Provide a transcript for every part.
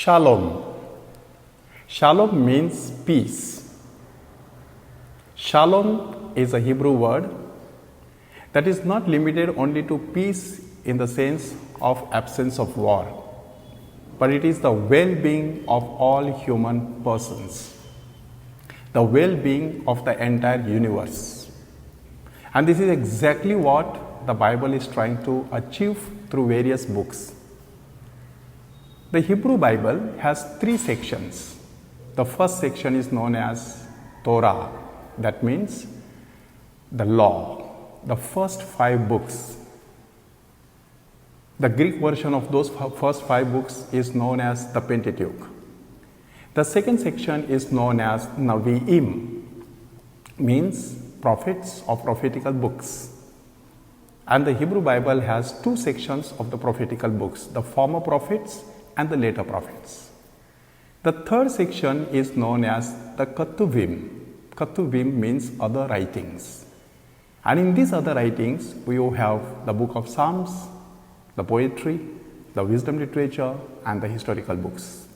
Shalom. Shalom means peace. Shalom is a Hebrew word that is not limited only to peace in the sense of absence of war, but it is the well-being of all human persons, the well-being of the entire universe. And this is exactly what the Bible is trying to achieve through various books. The Hebrew Bible has 3 sections. The first section is known as Torah, that means the law, the first 5 books. The Greek version of those first 5 books is known as the Pentateuch. The second section is known as Nevi'im, means prophets or prophetical books. And the Hebrew Bible has 2 sections of the prophetical books, the former prophets and the later prophets. The third section is known as the Ketuvim. Ketuvim means other writings. And in these other writings, we have the book of Psalms, the poetry, the wisdom literature, and the historical books.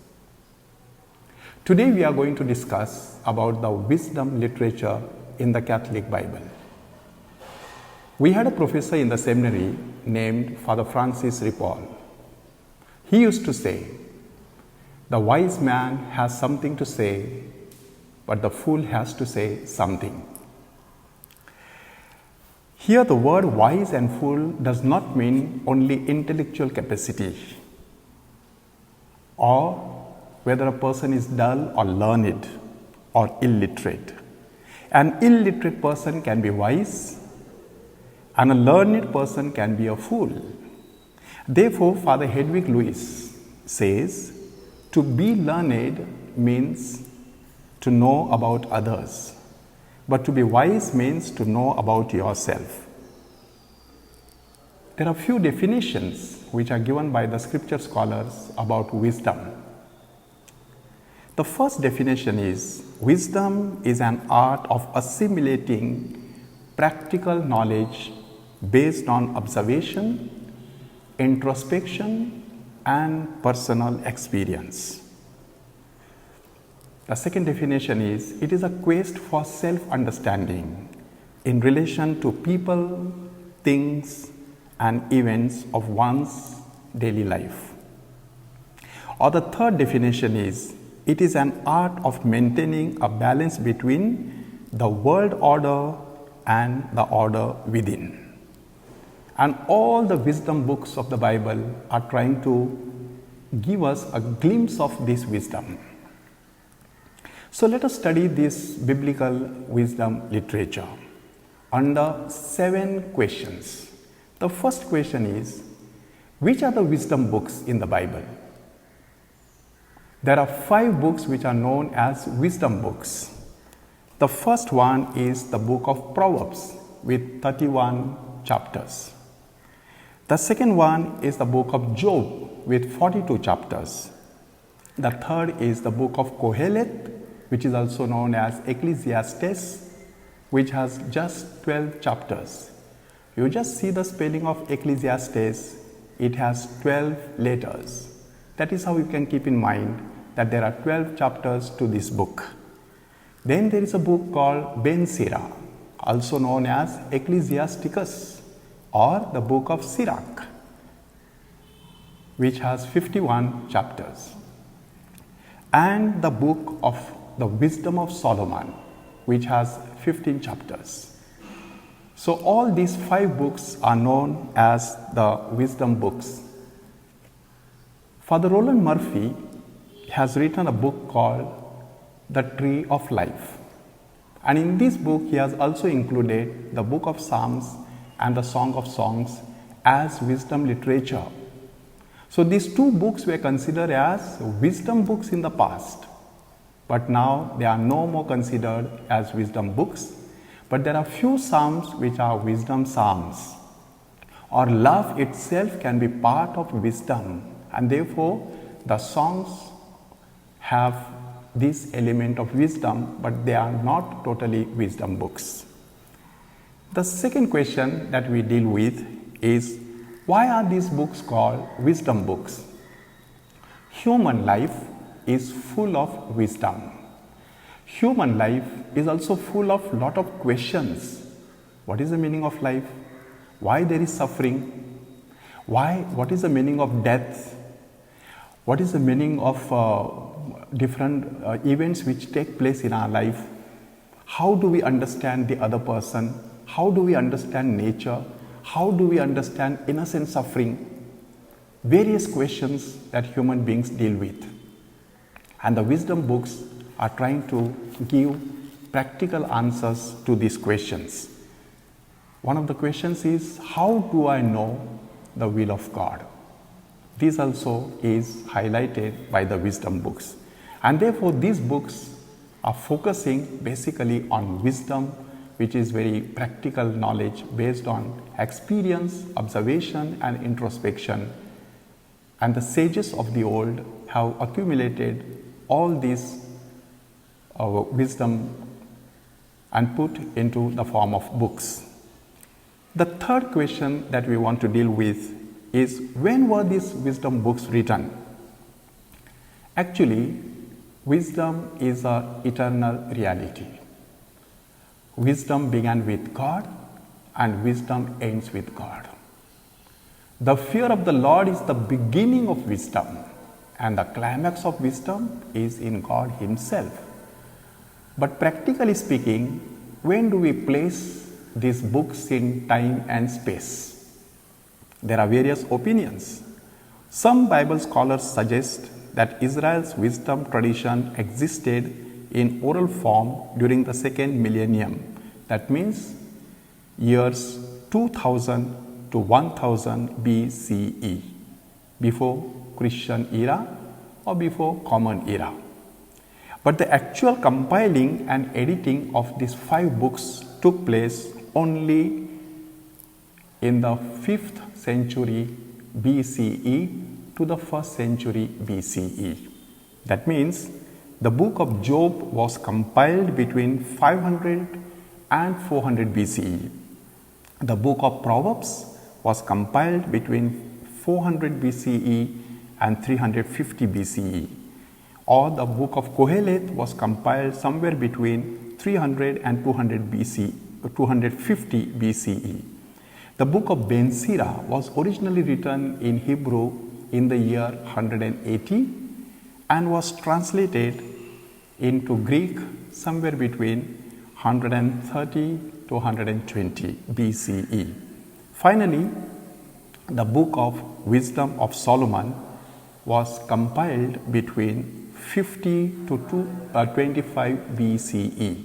Today we are going to discuss about the wisdom literature in the Catholic Bible. We had a professor in the seminary named Father Francis Ripoll. He used to say, "The wise man has something to say, but the fool has to say something." Here the word wise and fool does not mean only intellectual capacity or whether a person is dull or learned or illiterate. An illiterate person can be wise and a learned person can be a fool. Therefore, Father Hedwig Lewis says, to be learned means to know about others, but to be wise means to know about yourself. There are few definitions which are given by the scripture scholars about wisdom. The first definition is, wisdom is an art of assimilating practical knowledge based on observation, introspection, and personal experience. The second definition is, it is a quest for self-understanding in relation to people, things, and events of one's daily life. Or the third definition is, it is an art of maintaining a balance between the world order and the order within. And all the wisdom books of the Bible are trying to give us a glimpse of this wisdom. So let us study this biblical wisdom literature under 7 questions. The first question is, which are the wisdom books in the Bible? There are 5 books which are known as wisdom books. The first one is the book of Proverbs with 31 chapters. The second one is the book of Job with 42 chapters. The third is the book of Kohelet, which is also known as Ecclesiastes, which has just 12 chapters. You just see the spelling of Ecclesiastes, it has 12 letters. That is how you can keep in mind that there are 12 chapters to this book. Then there is a book called Ben Sira, also known as Ecclesiasticus, or the book of Sirach, which has 51 chapters, and the book of the Wisdom of Solomon, which has 15 chapters. So all these 5 books are known as the wisdom books. Father Roland Murphy has written a book called The Tree of Life, and in this book he has also included the book of Psalms and the Song of Songs as wisdom literature. So these 2 books were considered as wisdom books in the past, but now they are no more considered as wisdom books, but there are few psalms which are wisdom psalms. Or love itself can be part of wisdom, and therefore the songs have this element of wisdom, but they are not totally wisdom books. The second question that we deal with is, why are these books called wisdom books? Human life is full of wisdom. Human life is also full of lot of questions. What is the meaning of life? Why there is suffering? What is the meaning of death? What is the meaning of different events which take place in our life? How do we understand the other person? How do we understand nature? How do we understand innocent suffering? Various questions that human beings deal with. And the wisdom books are trying to give practical answers to these questions. One of the questions is, how do I know the will of God? This also is highlighted by the wisdom books. And therefore, these books are focusing basically on wisdom, which is very practical knowledge based on experience, observation, and introspection. And the sages of the old have accumulated all these wisdom and put into the form of books. The third question that we want to deal with is, when were these wisdom books written? Actually, wisdom is an eternal reality. Wisdom began with God and wisdom ends with God. The fear of the Lord is the beginning of wisdom, and the climax of wisdom is in God Himself. But practically speaking, when do we place these books in time and space? There are various opinions. Some Bible scholars suggest that Israel's wisdom tradition existed in oral form during the second millennium. That means years 2000 to 1000 BCE, before Christian era or before Common Era. But the actual compiling and editing of these 5 books took place only in the 5th century BCE to the 1st century BCE. That means the book of Job was compiled between 500 and 400 BCE. The book of Proverbs was compiled between 400 BCE and 350 BCE. Or the book of Kohelet was compiled somewhere between 300 and 250 BCE. The book of Ben Sira was originally written in Hebrew in the year 180 and was translated into Greek somewhere between 130 to 120 BCE. Finally, the book of Wisdom of Solomon was compiled between 50 to 25 BCE.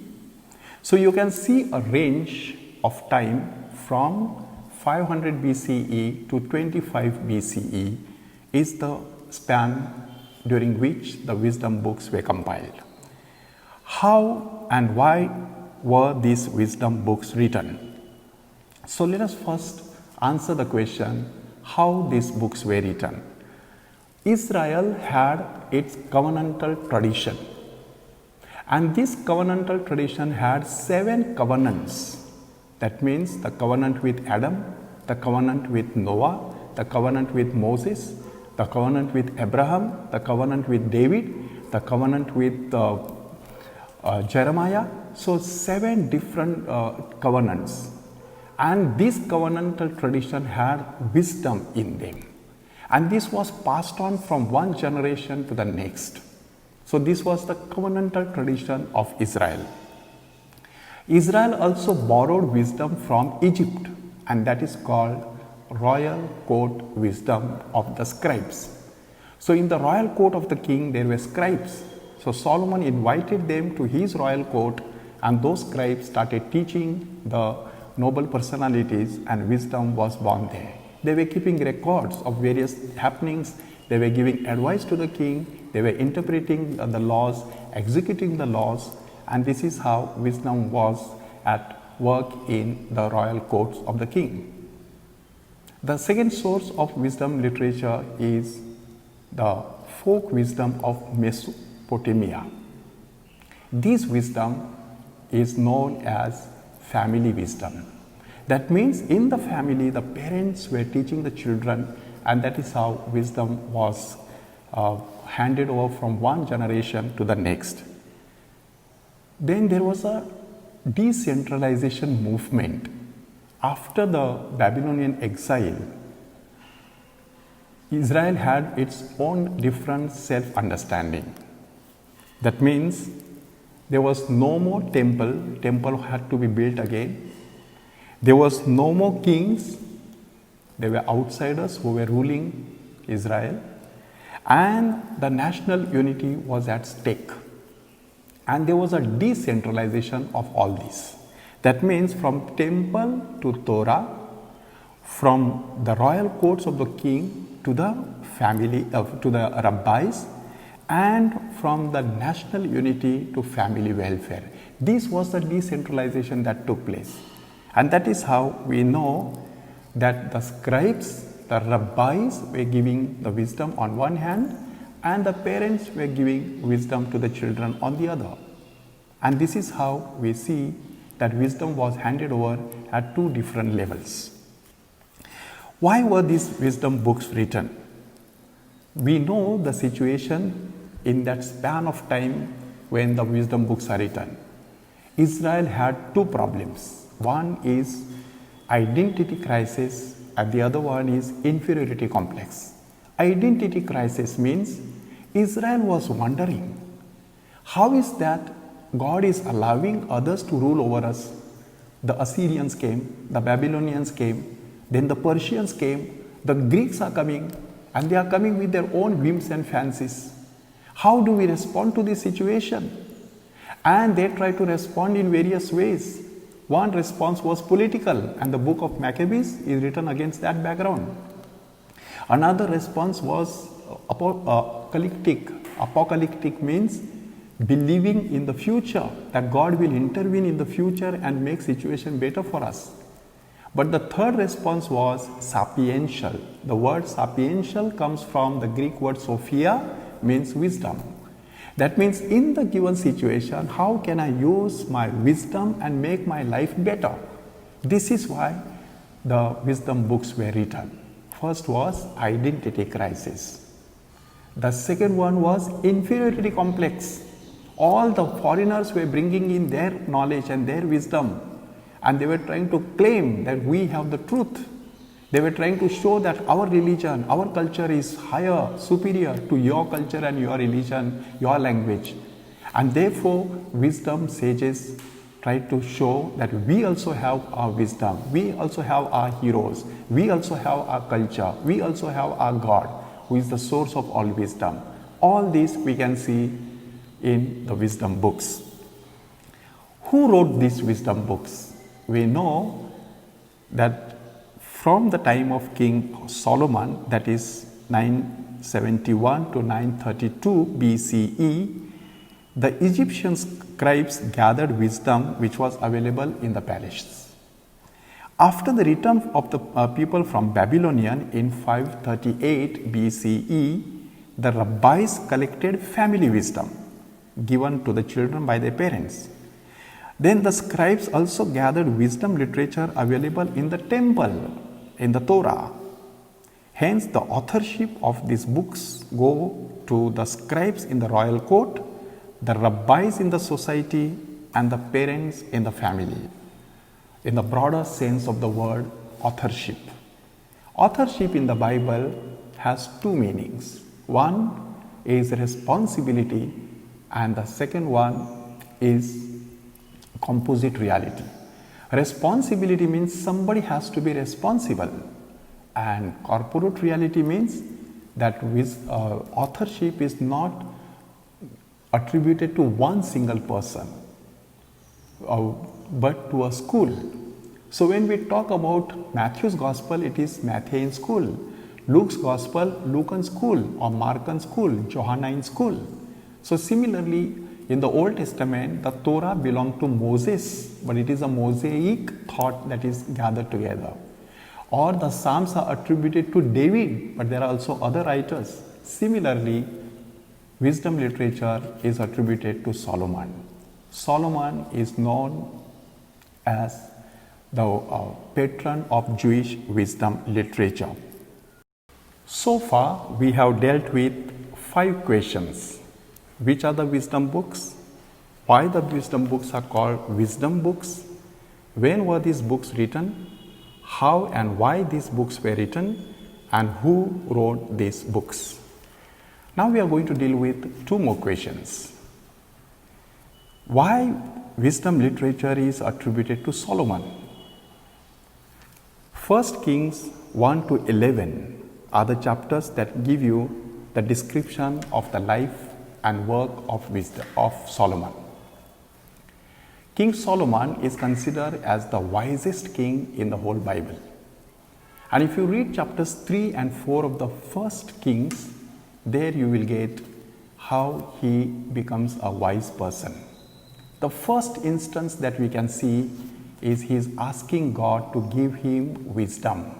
So you can see a range of time from 500 BCE to 25 BCE is the span during which the wisdom books were compiled. How and why were these wisdom books written? So let us first answer the question, how these books were written. Israel had its covenantal tradition, and this covenantal tradition had 7 covenants. That means the covenant with Adam, the covenant with Noah, the covenant with Moses, the covenant with Abraham, the covenant with David, the covenant with Jeremiah. So 7 different covenants, and this covenantal tradition had wisdom in them. And this was passed on from one generation to the next. So this was the covenantal tradition of Israel. Israel also borrowed wisdom from Egypt, and that is called royal court wisdom of the scribes. So in the royal court of the king there were scribes. So Solomon invited them to his royal court, and those scribes started teaching the noble personalities, and wisdom was born there. They were keeping records of various happenings. They were giving advice to the king. They were interpreting the laws, executing the laws, and this is how wisdom was at work in the royal courts of the king. The second source of wisdom literature is the folk wisdom of Mesopotamia. This wisdom is known as family wisdom. That means in the family, the parents were teaching the children, and that is how wisdom was handed over from one generation to the next. Then there was a decentralization movement. After the Babylonian exile, Israel had its own different self-understanding. That means there was no more temple had to be built again. There was no more kings, there were outsiders who were ruling Israel, and the national unity was at stake. And there was a decentralization of all this. That means from temple to Torah, from the royal courts of the king to the family, to the rabbis, and from the national unity to family welfare. This was the decentralization that took place. And that is how we know that the scribes, the rabbis were giving the wisdom on one hand, and the parents were giving wisdom to the children on the other. And this is how we see that wisdom was handed over at two different levels. Why were these wisdom books written? We know the situation in that span of time when the wisdom books are written. Israel had two problems. One is identity crisis and the other one is inferiority complex. Identity crisis means Israel was wondering, how is that God is allowing others to rule over us? The Assyrians came, the Babylonians came, then the Persians came, the Greeks are coming, and they are coming with their own whims and fancies. How do we respond to this situation? And they try to respond in various ways. One response was political, and the book of Maccabees is written against that background. Another response was apocalyptic. Apocalyptic means believing in the future, that God will intervene in the future and make situation better for us. But the third response was sapiential. The word sapiential comes from the Greek word sophia, means wisdom. That means in the given situation, how can I use my wisdom and make my life better? This is why the wisdom books were written. First was identity crisis. The second one was inferiority complex. All the foreigners were bringing in their knowledge and their wisdom, and they were trying to claim that we have the truth. They were trying to show that our religion, our culture is higher, superior to your culture and your religion, your language. And therefore, wisdom sages tried to show that we also have our wisdom, we also have our heroes, we also have our culture, we also have our God, who is the source of all wisdom. All this we can see in the wisdom books. Who wrote these wisdom books? We know that from the time of King Solomon, that is 971 to 932 BCE, the Egyptian scribes gathered wisdom which was available in the palaces. After the return of the people from Babylonian in 538 BCE, the rabbis collected family wisdom given to the children by their parents. Then the scribes also gathered wisdom literature available in the temple, in the Torah. Hence, the authorship of these books go to the scribes in the royal court, the rabbis in the society, and the parents in the family. In the broader sense of the word, authorship. Authorship in the Bible has two meanings. One is responsibility, and the second one is composite reality. Responsibility means somebody has to be responsible, and corporate reality means that authorship is not attributed to one single person, but to a school. So when we talk about Matthew's gospel, it is Matthean school. Luke's gospel, Lucan school, or Markan school, Johannine school. So similarly, in the Old Testament, the Torah belonged to Moses, but it is a Mosaic thought that is gathered together. Or the Psalms are attributed to David, but there are also other writers. Similarly, wisdom literature is attributed to Solomon. Solomon is known as the patron of Jewish wisdom literature. So far, we have dealt with 5 questions. Which are the wisdom books? Why the wisdom books are called wisdom books? When were these books written? How and why these books were written? And who wrote these books? Now we are going to deal with 2 more questions. Why wisdom literature is attributed to Solomon? 1 Kings 1 to 11 are the chapters that give you the description of the life and work of wisdom of Solomon. King Solomon is considered as the wisest king in the whole Bible. And if you read chapters 3 and 4 of the first Kings, there you will get how he becomes a wise person. The first instance that we can see is he is asking God to give him wisdom,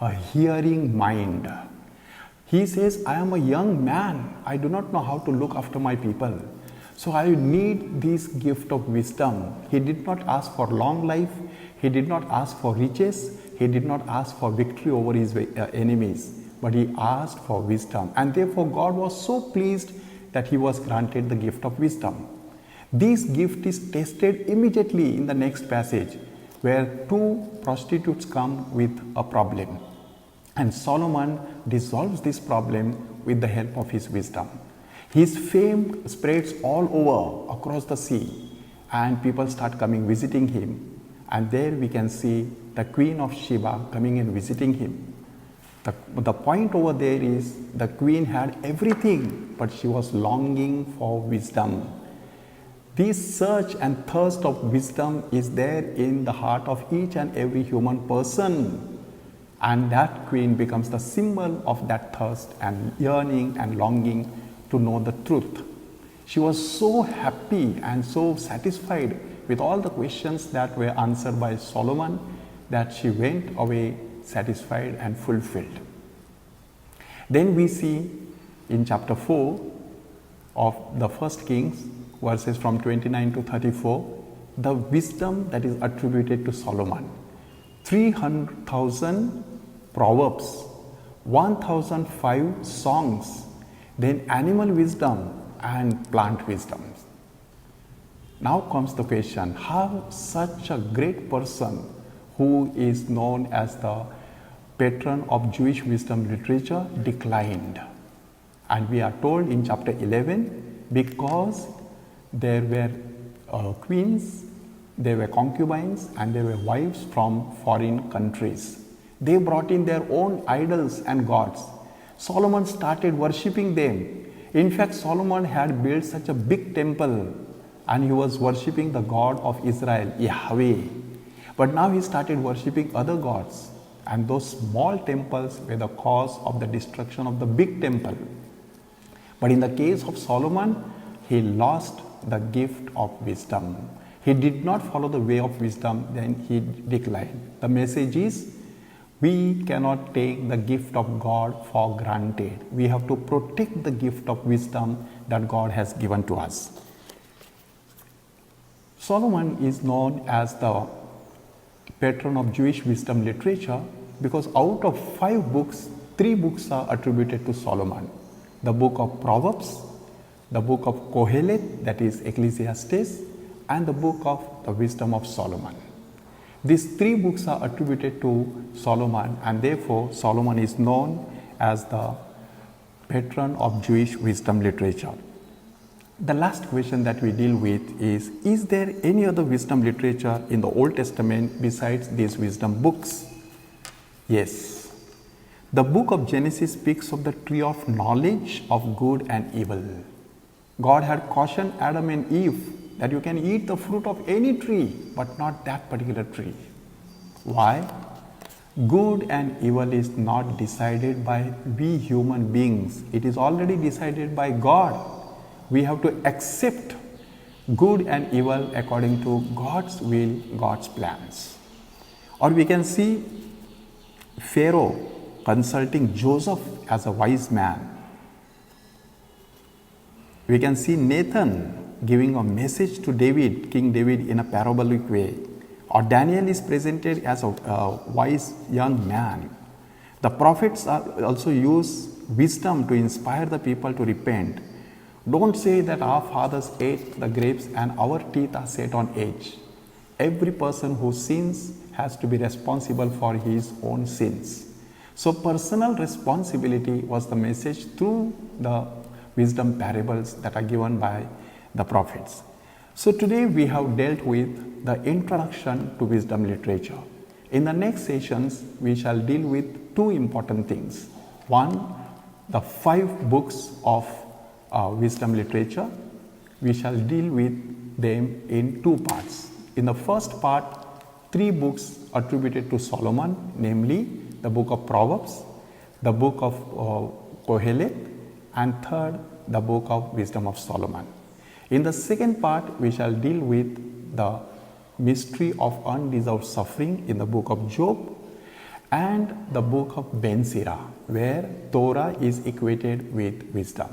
a hearing mind. He says, I am a young man. I do not know how to look after my people. So I need this gift of wisdom. He did not ask for long life. He did not ask for riches. He did not ask for victory over his enemies. But he asked for wisdom. And therefore God was so pleased that he was granted the gift of wisdom. This gift is tested immediately in the next passage, where 2 prostitutes come with a problem. And Solomon dissolves this problem with the help of his wisdom. His fame spreads all over across the sea, and people start coming visiting him. And there we can see the Queen of Sheba coming and visiting him. The point over there is the queen had everything, but she was longing for wisdom. This search and thirst of wisdom is there in the heart of each and every human person. And that queen becomes the symbol of that thirst and yearning and longing to know the truth. She was so happy and so satisfied with all the questions that were answered by Solomon that she went away satisfied and fulfilled. Then we see in chapter 4 of the first Kings, verses from 29 to 34, the wisdom that is attributed to Solomon. 300,000 proverbs, 1,005 songs, then animal wisdom and plant wisdom. Now comes the question, how such a great person who is known as the patron of Jewish wisdom literature declined? And we are told in chapter 11, because there were queens, there were concubines, and there were wives from foreign countries. They brought in their own idols and gods. Solomon started worshipping them. In fact, Solomon had built such a big temple and he was worshipping the God of Israel, Yahweh. But now he started worshipping other gods, and those small temples were the cause of the destruction of the big temple. But in the case of Solomon, he lost the gift of wisdom. He did not follow the way of wisdom, then he declined. The message is, we cannot take the gift of God for granted. We have to protect the gift of wisdom that God has given to us. Solomon is known as the patron of Jewish wisdom literature because out of 5 books, 3 books are attributed to Solomon. The book of Proverbs, the book of Kohelet, that is Ecclesiastes, and the book of the wisdom of Solomon. These 3 books are attributed to Solomon, and therefore Solomon is known as the patron of Jewish wisdom literature. The last question that we deal with is there any other wisdom literature in the Old Testament besides these wisdom books? Yes. The book of Genesis speaks of the tree of knowledge of good and evil. God had cautioned Adam and Eve that you can eat the fruit of any tree, but not that particular tree. Why? Good and evil is not decided by we human beings. It is already decided by God. We have to accept good and evil according to God's will, God's plans. Or we can see Pharaoh consulting Joseph as a wise man. We can see Nathan giving a message to David, King David, in a parabolic way. Or Daniel is presented as a wise young man. The prophets are also used wisdom to inspire the people to repent. Don't say that our fathers ate the grapes and our teeth are set on edge. Every person who sins has to be responsible for his own sins. So personal responsibility was the message through the wisdom parables that are given by the prophets. So today we have dealt with the introduction to wisdom literature. In the next sessions, we shall deal with two important things. One, the 5 books of wisdom literature. We shall deal with them in 2 parts. In the first part, 3 books attributed to Solomon, namely the book of Proverbs, the book of Kohelet, and third, the book of Wisdom of Solomon. In the second part, we shall deal with the mystery of undeserved suffering in the book of Job and the book of Ben Sira, where Torah is equated with wisdom.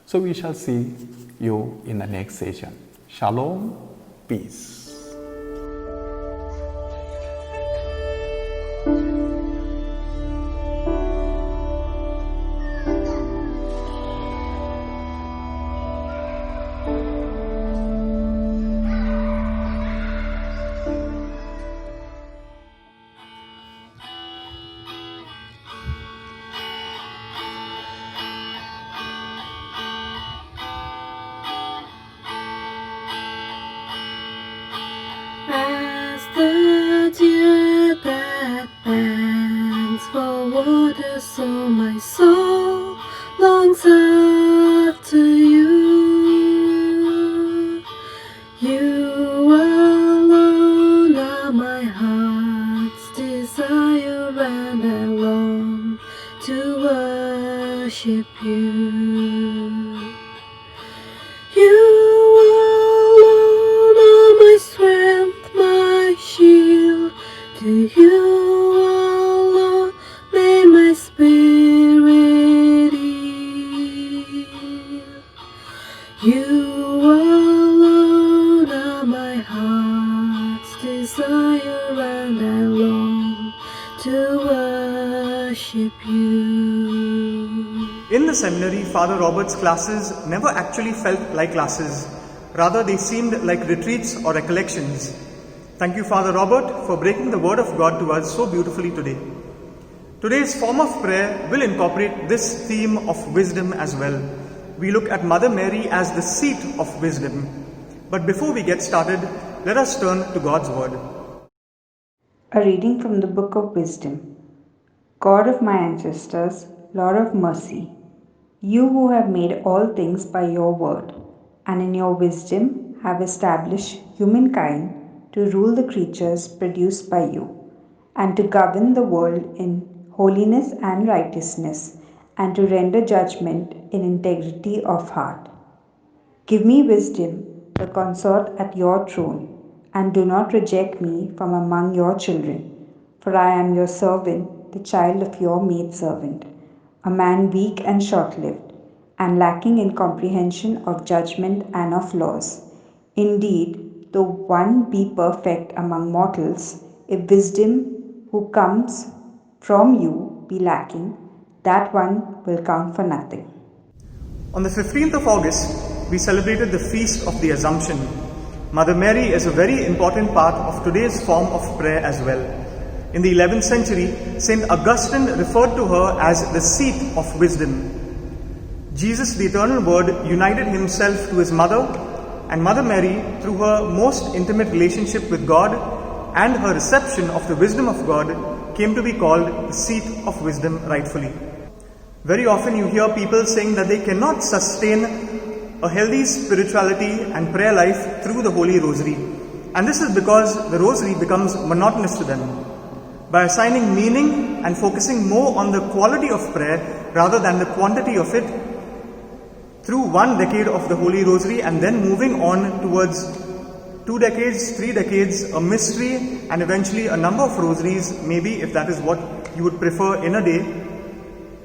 So we shall see you in the next session. Shalom, peace. As the deer that pants for water, so my soul longs after you. You alone are my heart's desire, and I long to worship you. You alone are my strength, my shield. To you alone may my spirit yield. You alone are my heart's desire, and I long to worship you. In the seminary, Father Robert's classes never actually felt like classes. Rather, they seemed like retreats or recollections. Thank you, Father Robert, for breaking the word of God to us so beautifully today. Today's form of prayer will incorporate this theme of wisdom as well. We look at Mother Mary as the seat of wisdom. But before we get started, let us turn to God's word. A reading from the Book of Wisdom. God of my ancestors, Lord of mercy, you who have made all things by your word, and in your wisdom have established humankind to rule the creatures produced by you, and to govern the world in holiness and righteousness, and to render judgment in integrity of heart. Give me wisdom, the consort at your throne, and do not reject me from among your children, for I am your servant, the child of your maidservant, a man weak and short-lived, and lacking in comprehension of judgment and of laws. Indeed, though one be perfect among mortals, if wisdom who comes from you be lacking, that one will count for nothing. On the 15th of August, we celebrated the Feast of the Assumption. Mother Mary is a very important part of today's form of prayer as well. In the 11th century, St. Augustine referred to her as the seat of wisdom. Jesus, the eternal Word, united himself to his mother, and Mother Mary, through her most intimate relationship with God and her reception of the wisdom of God, came to be called the seat of wisdom rightfully. Very often you hear people saying that they cannot sustain a healthy spirituality and prayer life through the Holy Rosary. And this is because the Rosary becomes monotonous to them. By assigning meaning and focusing more on the quality of prayer rather than the quantity of it, through 1 decade of the Holy Rosary and then moving on towards 2 decades, 3 decades, a mystery, and eventually a number of rosaries, maybe if that is what you would prefer in a day,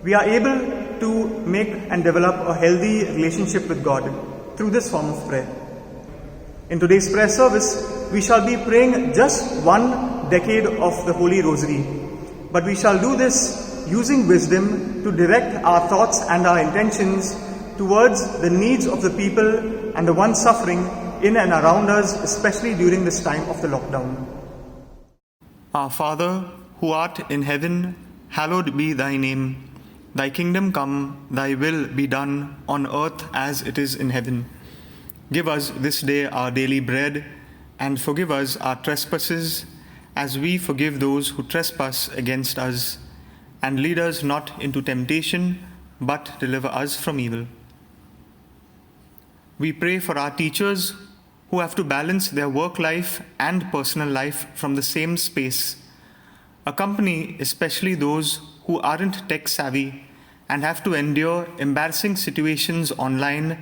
we are able to make and develop a healthy relationship with God through this form of prayer. In today's prayer service, we shall be praying just 1 decade of the Holy Rosary, but we shall do this using wisdom to direct our thoughts and our intentions towards the needs of the people and the ones suffering in and around us, especially during this time of the lockdown. Our Father, who art in heaven, hallowed be thy name. Thy kingdom come, thy will be done on earth as it is in heaven. Give us this day our daily bread, and forgive us our trespasses, as we forgive those who trespass against us. And lead us not into temptation, but deliver us from evil. We pray for our teachers who have to balance their work life and personal life from the same space. Accompany especially those who aren't tech savvy and have to endure embarrassing situations online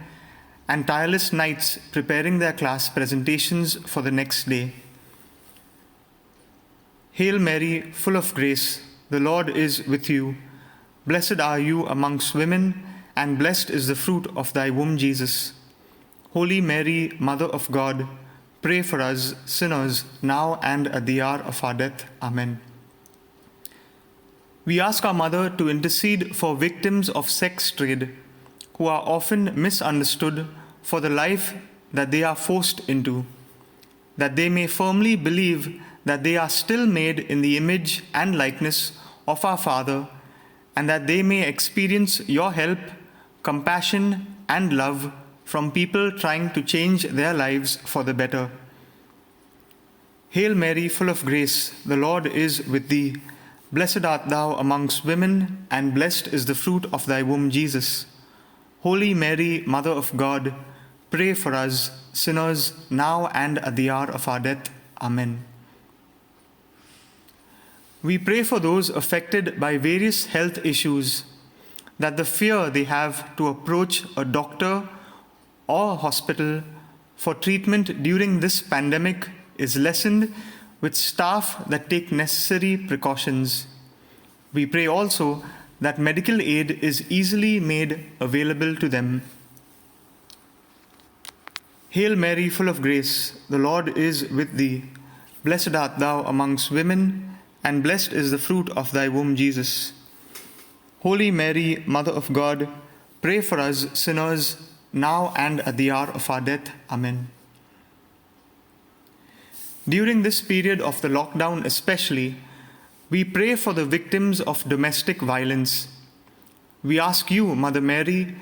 and tireless nights preparing their class presentations for the next day. Hail Mary, full of grace, the Lord is with you. Blessed are you amongst women, and blessed is the fruit of thy womb, Jesus. Holy Mary, Mother of God, pray for us sinners, now and at the hour of our death. Amen. We ask our Mother to intercede for victims of sex trade, who are often misunderstood for the life that they are forced into, that they may firmly believe that they are still made in the image and likeness of our Father, and that they may experience your help, compassion, and love from people trying to change their lives for the better. Hail Mary, full of grace, the Lord is with thee. Blessed art thou amongst women, and blessed is the fruit of thy womb, Jesus. Holy Mary, Mother of God, pray for us sinners, now and at the hour of our death. Amen. We pray for those affected by various health issues, that the fear they have to approach a doctor or a hospital for treatment during this pandemic is lessened with staff that take necessary precautions. We pray also that medical aid is easily made available to them. Hail Mary, full of grace, the Lord is with thee. Blessed art thou amongst women, and blessed is the fruit of thy womb, Jesus. Holy Mary, Mother of God, pray for us sinners, now and at the hour of our death. Amen. During this period of the lockdown especially, we pray for the victims of domestic violence. We ask you, Mother Mary,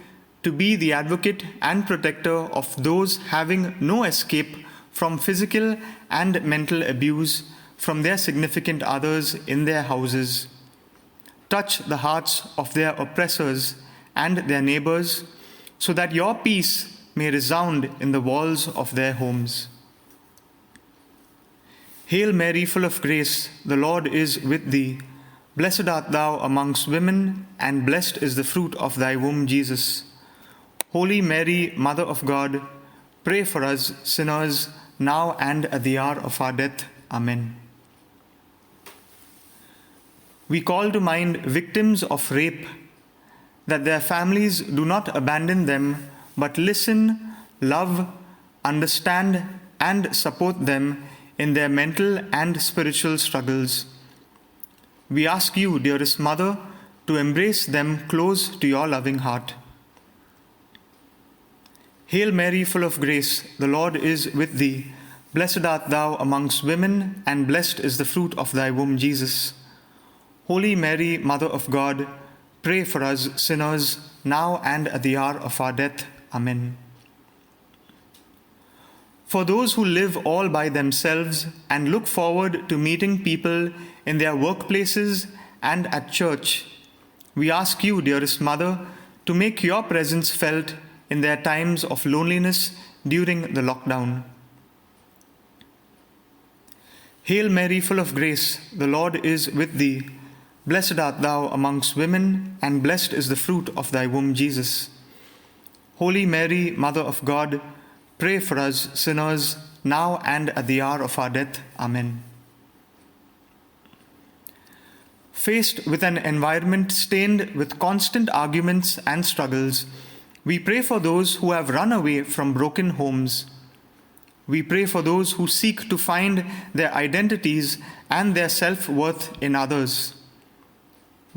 to be the advocate and protector of those having no escape from physical and mental abuse from their significant others in their houses. Touch the hearts of their oppressors and their neighbors, so that your peace may resound in the walls of their homes. Hail Mary, full of grace, the Lord is with thee. Blessed art thou amongst women, and blessed is the fruit of thy womb, Jesus. Holy Mary, Mother of God, pray for us sinners, now and at the hour of our death. Amen. We call to mind victims of rape, that their families do not abandon them, but listen, love, understand, and support them in their mental and spiritual struggles. We ask you, dearest Mother, to embrace them close to your loving heart. Hail Mary, full of grace, the Lord is with thee. Blessed art thou amongst women, and blessed is the fruit of thy womb, Jesus. Holy Mary, Mother of God, pray for us sinners, now and at the hour of our death. Amen. For those who live all by themselves and look forward to meeting people in their workplaces and at church, we ask you, dearest Mother, to make your presence felt in their times of loneliness during the lockdown. Hail Mary, full of grace, the Lord is with thee. Blessed art thou amongst women, and blessed is the fruit of thy womb, Jesus. Holy Mary, Mother of God, pray for us sinners, now and at the hour of our death. Amen. Faced with an environment stained with constant arguments and struggles, we pray for those who have run away from broken homes. We pray for those who seek to find their identities and their self-worth in others.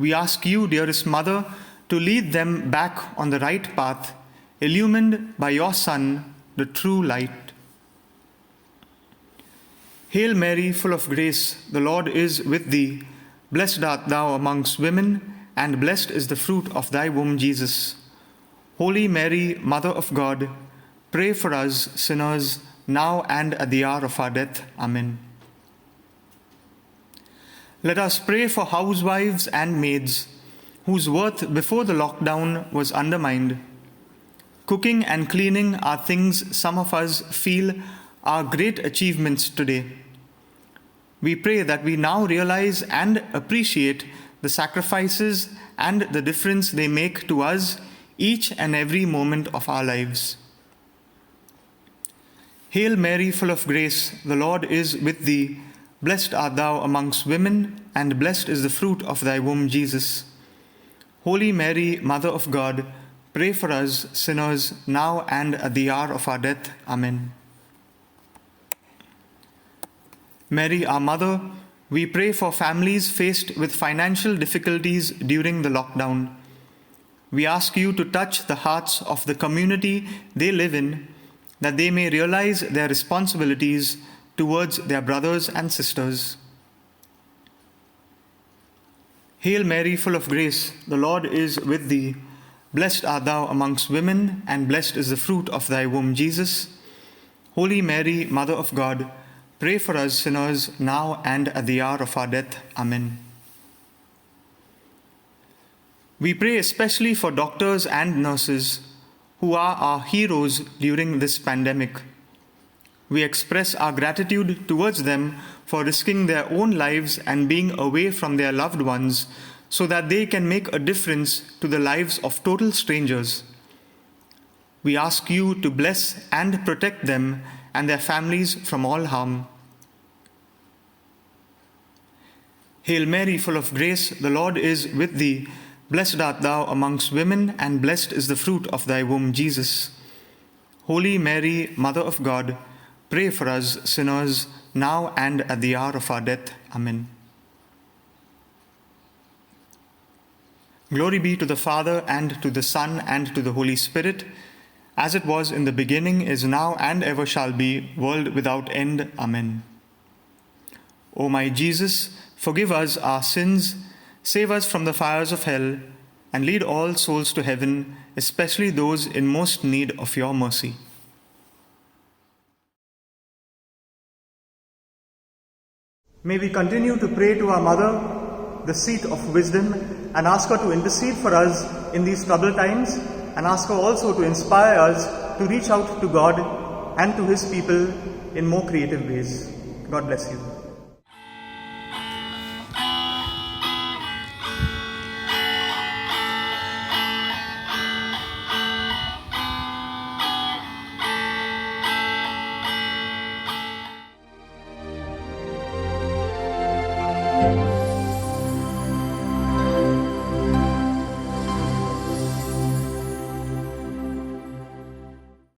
we ask you, dearest Mother, to lead them back on the right path, illumined by your Son, the true light. Hail Mary, full of grace, the Lord is with thee. Blessed art thou amongst women, and blessed is the fruit of thy womb, Jesus. Holy Mary, Mother of God, pray for us sinners, now and at the hour of our death. Amen. Let us pray for housewives and maids whose worth before the lockdown was undermined. Cooking and cleaning are things some of us feel are great achievements today. We pray that we now realize and appreciate the sacrifices and the difference they make to us each and every moment of our lives. Hail Mary, full of grace, the Lord is with thee. Blessed art thou amongst women, and blessed is the fruit of thy womb, Jesus. Holy Mary, Mother of God, pray for us sinners, now and at the hour of our death. Amen. Mary, our Mother, we pray for families faced with financial difficulties during the lockdown. We ask you to touch the hearts of the community they live in, that they may realize their responsibilities towards their brothers and sisters. Hail Mary, full of grace, the Lord is with thee. Blessed art thou amongst women, and blessed is the fruit of thy womb, Jesus. Holy Mary, Mother of God, pray for us sinners, now and at the hour of our death. Amen. We pray especially for doctors and nurses who are our heroes during this pandemic. We express our gratitude towards them for risking their own lives and being away from their loved ones so that they can make a difference to the lives of total strangers. We ask you to bless and protect them and their families from all harm. Hail Mary, full of grace, the Lord is with thee. Blessed art thou amongst women, and blessed is the fruit of thy womb, Jesus. Holy Mary, Mother of God, pray for us sinners, now and at the hour of our death. Amen. Glory be to the Father, and to the Son, and to the Holy Spirit, as it was in the beginning, is now, and ever shall be, world without end. Amen. O my Jesus, forgive us our sins, save us from the fires of hell, and lead all souls to heaven, especially those in most need of your mercy. May we continue to pray to our Mother, the seat of wisdom, and ask her to intercede for us in these troubled times, and ask her also to inspire us to reach out to God and to His people in more creative ways. God bless you.